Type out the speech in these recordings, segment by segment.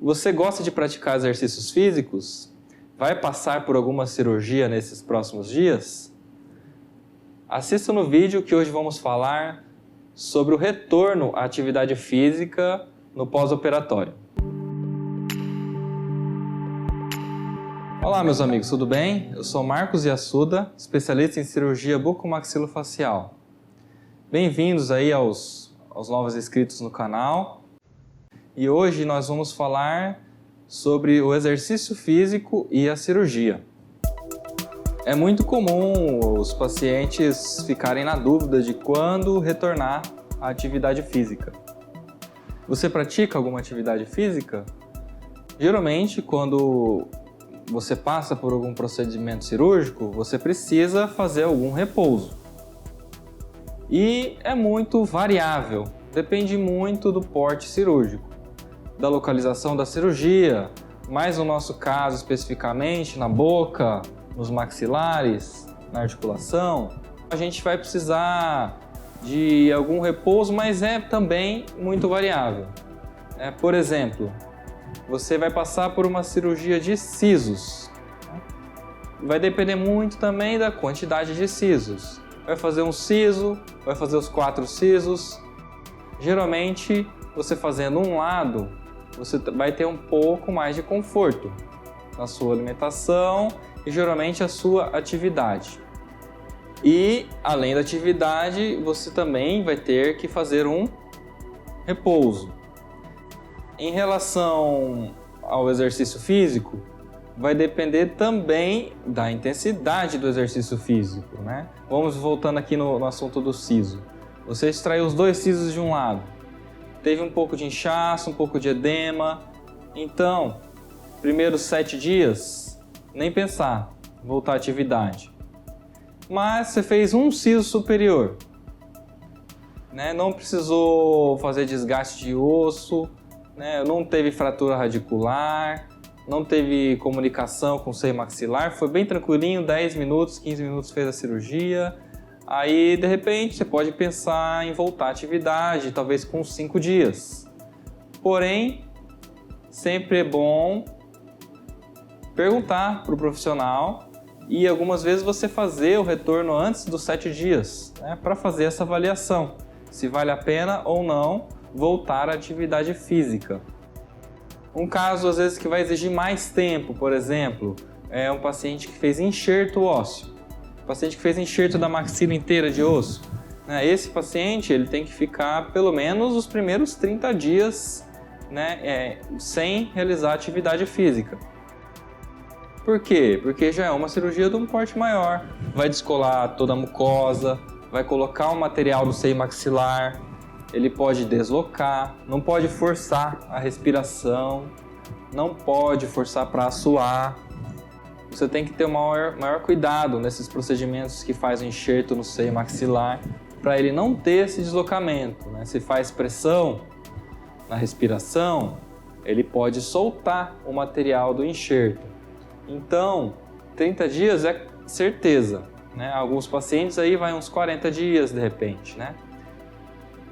Você gosta de praticar exercícios físicos? Vai passar por alguma cirurgia nesses próximos dias? Assista no vídeo que hoje vamos falar sobre o retorno à atividade física no pós-operatório. Olá, meus amigos, tudo bem? Eu sou Marcos Yasuda, especialista em cirurgia bucomaxilofacial. Bem-vindos aí aos novos inscritos no canal. E hoje nós vamos falar sobre o exercício físico e a cirurgia. É muito comum os pacientes ficarem na dúvida de quando retornar à atividade física. Você pratica alguma atividade física? Geralmente, quando você passa por algum procedimento cirúrgico, você precisa fazer algum repouso. E é muito variável, depende muito do porte cirúrgico, da localização da cirurgia, mas no nosso caso especificamente na boca, nos maxilares, na articulação, a gente vai precisar de algum repouso, mas é também muito variável. Por exemplo, você vai passar por uma cirurgia de sisos. Vai depender muito também da quantidade de sisos. Vai fazer um siso, vai fazer os 4 sisos. Geralmente, você fazendo um lado, você vai ter um pouco mais de conforto na sua alimentação e geralmente a sua atividade. E, além da atividade, você também vai ter que fazer um repouso. Em relação ao exercício físico, vai depender também da intensidade do exercício físico, né? Vamos voltando aqui no assunto do siso. Você extraiu os 2 sisos de um lado, teve um pouco de inchaço, um pouco de edema. Então, primeiros 7 dias, nem pensar, voltar à atividade. Mas você fez um siso superior, né? Não precisou fazer desgaste de osso, né? Não teve fratura radicular, não teve comunicação com o seio maxilar, foi bem tranquilinho, 10 minutos, 15 minutos fez a cirurgia. Aí, de repente, você pode pensar em voltar à atividade, talvez com 5 dias. Porém, sempre é bom perguntar para o profissional e algumas vezes você fazer o retorno antes dos 7 dias, né, para fazer essa avaliação, se vale a pena ou não voltar à atividade física. Um caso, às vezes, que vai exigir mais tempo, por exemplo, é um paciente que fez enxerto ósseo. O paciente que fez enxerto da maxila inteira de osso. Esse paciente ele tem que ficar pelo menos os primeiros 30 dias, né, sem realizar atividade física. Por quê? Porque já é uma cirurgia de um porte maior. Vai descolar toda a mucosa, vai colocar um material no seio maxilar, ele pode deslocar, não pode forçar a respiração, não pode forçar para suar. Você tem que ter o maior cuidado nesses procedimentos que faz o enxerto no seio maxilar para ele não ter esse deslocamento, né? Se faz pressão na respiração, ele pode soltar o material do enxerto. Então, 30 dias é certeza, né? Alguns pacientes aí vai uns 40 dias de repente, né?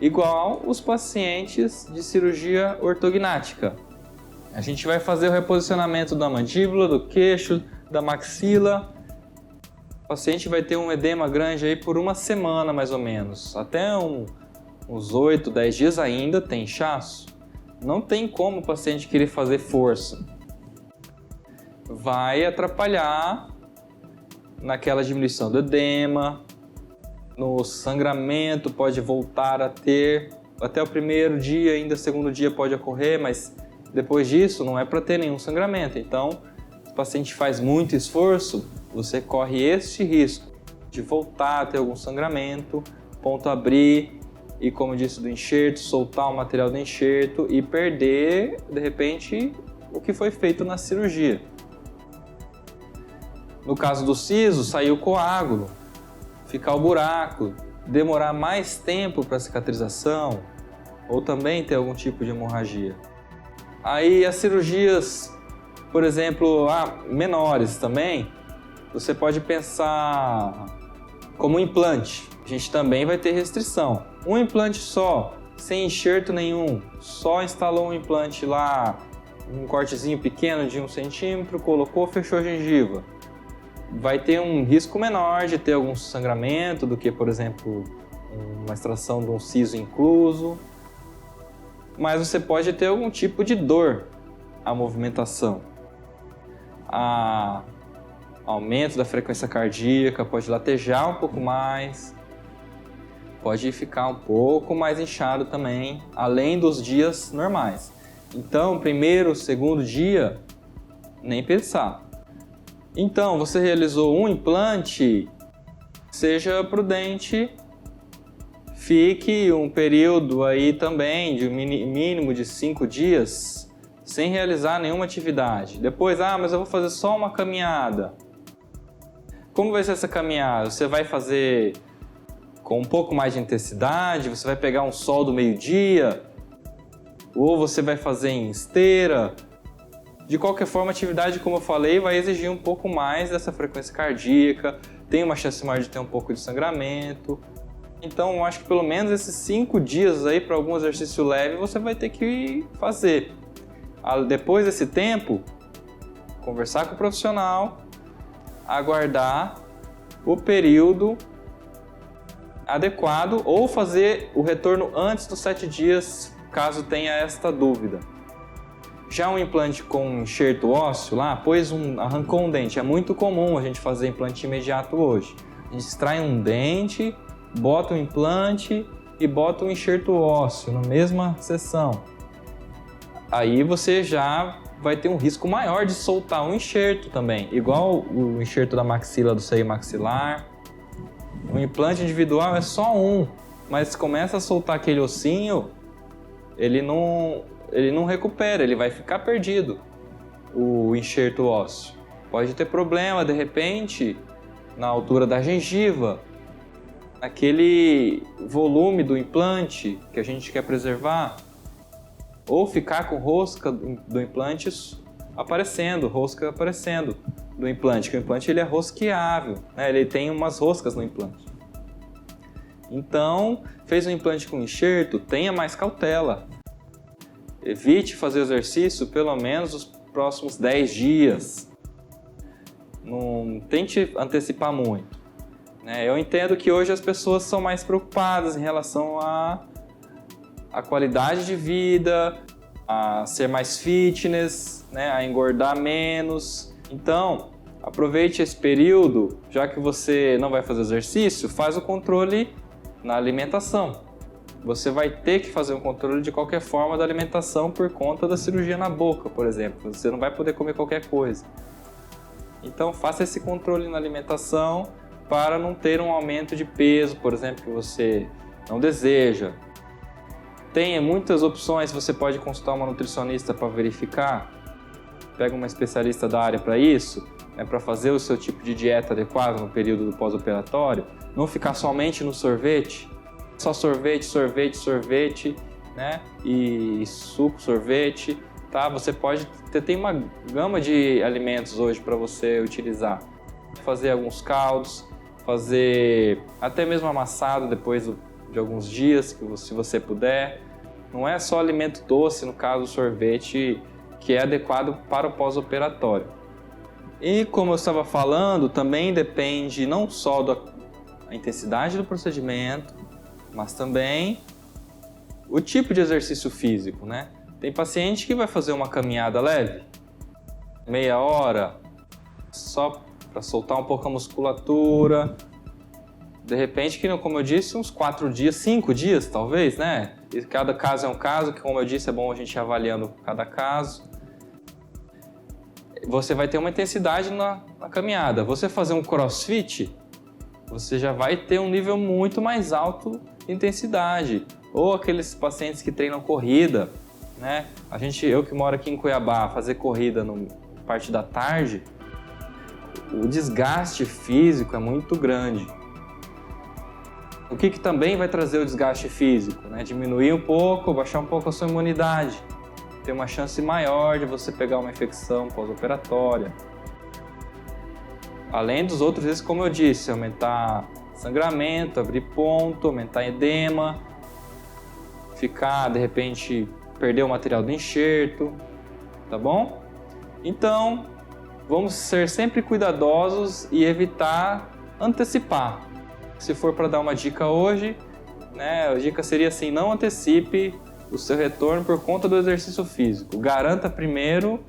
Igual os pacientes de cirurgia ortognática. A gente vai fazer o reposicionamento da mandíbula, do queixo, da maxila. O paciente vai ter um edema grande aí por uma semana mais ou menos. Até uns 8, 10 dias ainda tem inchaço. Não tem como o paciente querer fazer força. Vai atrapalhar naquela diminuição do edema, no sangramento pode voltar a ter, até o primeiro dia, ainda o segundo dia pode ocorrer, mas depois disso não é para ter nenhum sangramento. Então, se o paciente faz muito esforço, você corre este risco de voltar a ter algum sangramento, ponto abrir e, como disse, do enxerto, soltar o material do enxerto e perder, de repente, o que foi feito na cirurgia. No caso do siso, saiu coágulo, ficar o buraco, demorar mais tempo para a cicatrização ou também ter algum tipo de hemorragia. Aí as cirurgias, por exemplo, menores também, você pode pensar como implante. A gente também vai ter restrição. Um implante só, sem enxerto nenhum, só instalou um implante lá um cortezinho pequeno de 1 centímetro, colocou, fechou a gengiva. Vai ter um risco menor de ter algum sangramento do que, por exemplo, uma extração de um siso incluso. Mas você pode ter algum tipo de dor à movimentação. Aumento da frequência cardíaca, pode latejar um pouco mais, pode ficar um pouco mais inchado também, além dos dias normais. Então, primeiro, segundo dia, nem pensar. Então, você realizou um implante, seja prudente, fique um período aí também de mínimo de 5 dias sem realizar nenhuma atividade. Depois, mas eu vou fazer só uma caminhada. Como vai ser essa caminhada? Você vai fazer com um pouco mais de intensidade? Você vai pegar um sol do meio-dia? Ou você vai fazer em esteira? De qualquer forma, a atividade, como eu falei, vai exigir um pouco mais dessa frequência cardíaca, tem uma chance maior de ter um pouco de sangramento. Então, eu acho que pelo menos esses 5 dias aí para algum exercício leve você vai ter que fazer. Depois desse tempo, conversar com o profissional, aguardar o período adequado ou fazer o retorno antes dos 7 dias, caso tenha esta dúvida. Já um implante com enxerto ósseo lá, arrancou um dente. É muito comum a gente fazer implante imediato hoje. A gente extrai um dente, bota um implante e bota um enxerto ósseo na mesma sessão. Aí você já vai ter um risco maior de soltar um enxerto também, igual o enxerto da maxila do seio maxilar. O implante individual é só um, mas se começa a soltar aquele ossinho, ele não recupera, ele vai ficar perdido, o enxerto ósseo. Pode ter problema, de repente, na altura da gengiva, aquele volume do implante que a gente quer preservar, ou ficar com rosca do implante rosca aparecendo do implante, que o implante ele é rosqueável, né? Ele tem umas roscas no implante. Então, fez um implante com enxerto, tenha mais cautela. Evite fazer exercício pelo menos os próximos 10 dias. Não tente antecipar muito, né? Eu entendo que hoje as pessoas são mais preocupadas em relação à qualidade de vida, a ser mais fitness, né? A engordar menos. Então, aproveite esse período, já que você não vai fazer exercício, faz o controle na alimentação. Você vai ter que fazer um controle de qualquer forma da alimentação por conta da cirurgia na boca, por exemplo. Você não vai poder comer qualquer coisa. Então faça esse controle na alimentação para não ter um aumento de peso, por exemplo, que você não deseja. Tem muitas opções, você pode consultar uma nutricionista para verificar. Pega uma especialista da área para isso, né, para fazer o seu tipo de dieta adequada no período do pós-operatório. Não ficar somente no sorvete. Só sorvete, sorvete, sorvete, né? E suco, sorvete, tá? Você pode tem uma gama de alimentos hoje para você utilizar. Fazer alguns caldos, fazer até mesmo amassado depois de alguns dias, se você puder. Não é só alimento doce, no caso o sorvete, que é adequado para o pós-operatório. E como eu estava falando, também depende não só da intensidade do procedimento, mas também o tipo de exercício físico, né? Tem paciente que vai fazer uma caminhada leve, meia hora, só para soltar um pouco a musculatura. De repente, que como eu disse, uns 4 dias, 5 dias talvez, né? E cada caso é um caso, que como eu disse, é bom a gente ir avaliando cada caso. Você vai ter uma intensidade na caminhada. Você fazer um crossfit, você já vai ter um nível muito mais alto de intensidade. Ou aqueles pacientes que treinam corrida, né? Eu que moro aqui em Cuiabá, fazer corrida na parte da tarde, o desgaste físico é muito grande. O que também vai trazer o desgaste físico, né? Diminuir um pouco, baixar um pouco a sua imunidade. Ter uma chance maior de você pegar uma infecção pós-operatória. Além dos outros riscos, como eu disse, aumentar sangramento, abrir ponto, aumentar edema, de repente, perder o material do enxerto. tá bom? Então, vamos ser sempre cuidadosos e evitar antecipar. Se for para dar uma dica hoje, né, a dica seria assim: não antecipe o seu retorno por conta do exercício físico. Garanta primeiro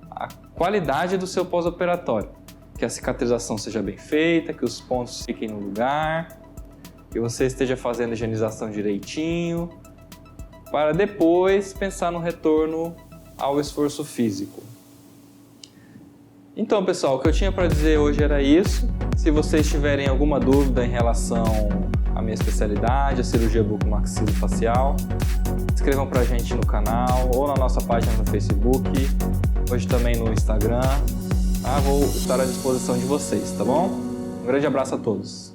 a qualidade do seu pós-operatório, que a cicatrização seja bem feita, que os pontos fiquem no lugar, que você esteja fazendo a higienização direitinho, para depois pensar no retorno ao esforço físico. Então, pessoal, o que eu tinha para dizer hoje era isso. Se vocês tiverem alguma dúvida em relação à minha especialidade, a cirurgia bucomaxilofacial, escrevam para a gente no canal ou na nossa página no Facebook, hoje também no Instagram. Vou estar à disposição de vocês, tá bom? Um grande abraço a todos.